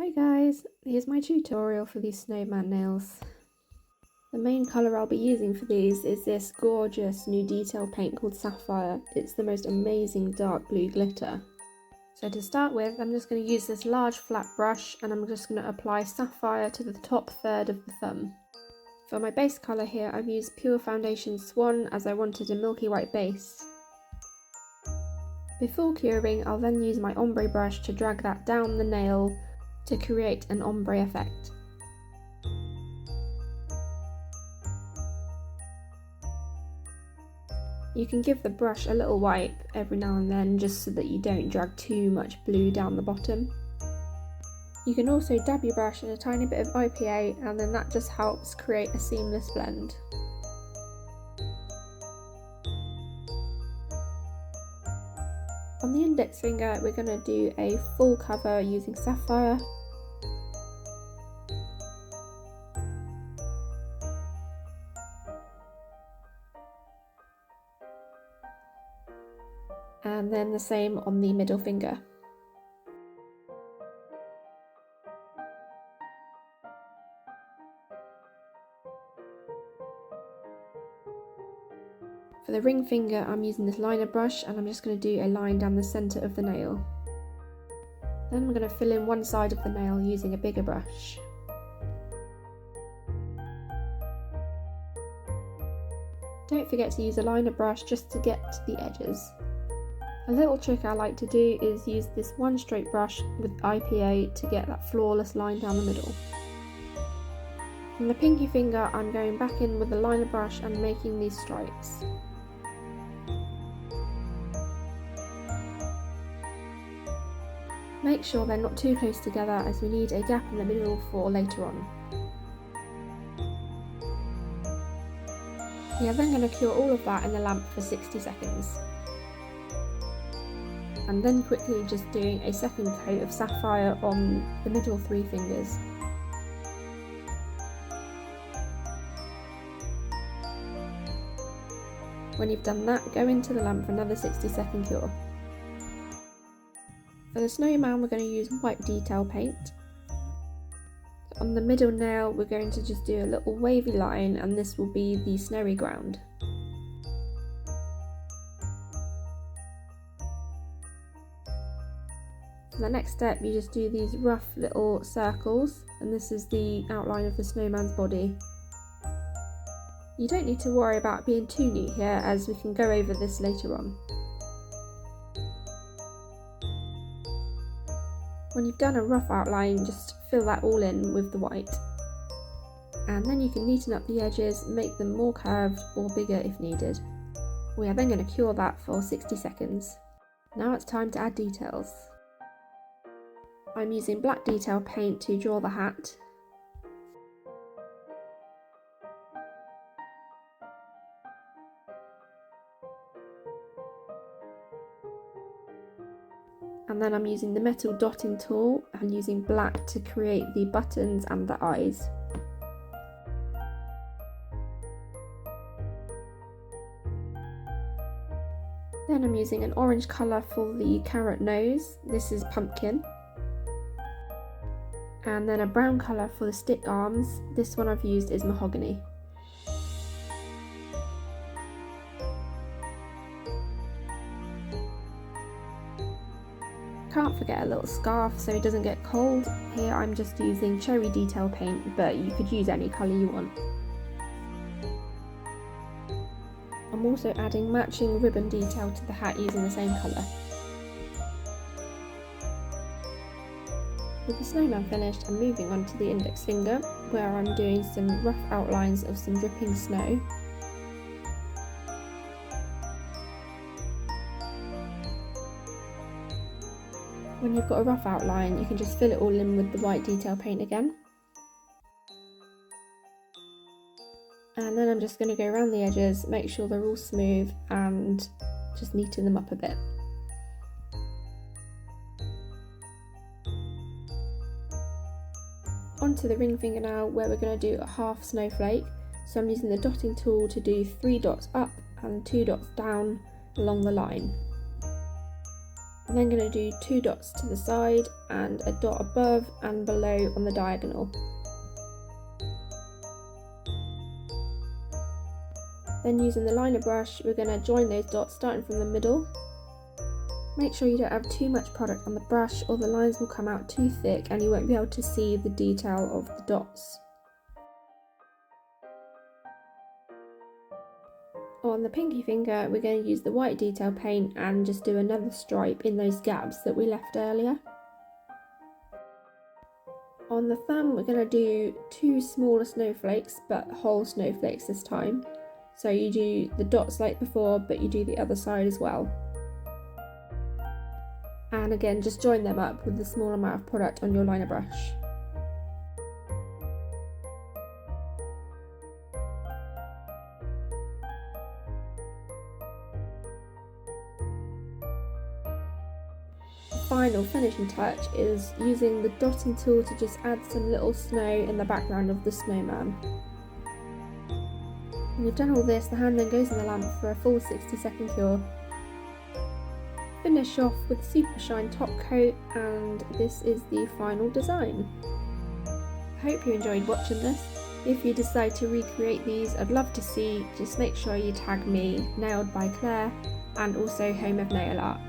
Hi guys, here's my tutorial for these snowman nails. The main colour I'll be using for these is this gorgeous new detail paint called Sapphire. It's the most amazing dark blue glitter. So to start with, I'm just going to use this large flat brush and I'm just going to apply Sapphire to the top third of the thumb. For my base colour here, I've used Pure Foundation Swan as I wanted a milky white base. Before curing, I'll then use my ombre brush to drag that down the nail to create an ombre effect. You can give the brush a little wipe every now and then just so that you don't drag too much blue down the bottom. You can also dab your brush in a tiny bit of IPA and then that just helps create a seamless blend. On the index finger we're going to do a full cover using Sapphire. And then the same on the middle finger. For the ring finger I'm using this liner brush and I'm just going to do a line down the centre of the nail. Then I'm going to fill in one side of the nail using a bigger brush. Don't forget to use a liner brush just to get to the edges. A little trick I like to do is use this one straight brush with IPA to get that flawless line down the middle. From the pinky finger I'm going back in with the liner brush and making these stripes. Make sure they're not too close together as we need a gap in the middle for later on. We are then going to cure all of that in the lamp for 60 seconds. And then quickly just doing a second coat of Sapphire on the middle three fingers. When you've done that, go into the lamp for another 60-second cure. For the snowman we're going to use white detail paint. On the middle nail we're going to just do a little wavy line and this will be the snowy ground. For the next step you just do these rough little circles and this is the outline of the snowman's body. You don't need to worry about being too neat here as we can go over this later on. When you've done a rough outline, just fill that all in with the white. And then you can neaten up the edges, make them more curved or bigger if needed. We are then going to cure that for 60 seconds. Now it's time to add details. I'm using black detail paint to draw the hat. And then I'm using the metal dotting tool and using black to create the buttons and the eyes. Then I'm using an orange colour for the carrot nose, this is pumpkin. And then a brown colour for the stick arms, this one I've used is mahogany. Can't forget a little scarf so it doesn't get cold. Here I'm just using cherry detail paint, but you could use any colour you want. I'm also adding matching ribbon detail to the hat using the same colour. With the snowman finished, I'm moving on to the index finger where I'm doing some rough outlines of some dripping snow. When you've got a rough outline, you can just fill it all in with the white detail paint again. And then I'm just going to go around the edges, make sure they're all smooth and just neaten them up a bit. Onto the ring finger now where we're going to do a half snowflake. So I'm using the dotting tool to do 3 dots up and 2 dots down along the line. I'm then going to do 2 dots to the side and a dot above and below on the diagonal. Then using the liner brush, we're going to join those dots starting from the middle. Make sure you don't have too much product on the brush or the lines will come out too thick and you won't be able to see the detail of the dots. On the pinky finger, we're going to use the white detail paint and just do another stripe in those gaps that we left earlier. On the thumb, we're going to do 2 smaller snowflakes, but whole snowflakes this time. So you do the dots like before, but you do the other side as well. And again, just join them up with the small amount of product on your liner brush. Final finishing touch is using the dotting tool to just add some little snow in the background of the snowman. When you've done all this, the hand then goes in the lamp for a full 60-second cure. Finish off with super shine top coat, and this is the final design. I hope you enjoyed watching this. If you decide to recreate these, I'd love to see. Just make sure you tag me, Nailed by Clare, and also Home of Nail Art.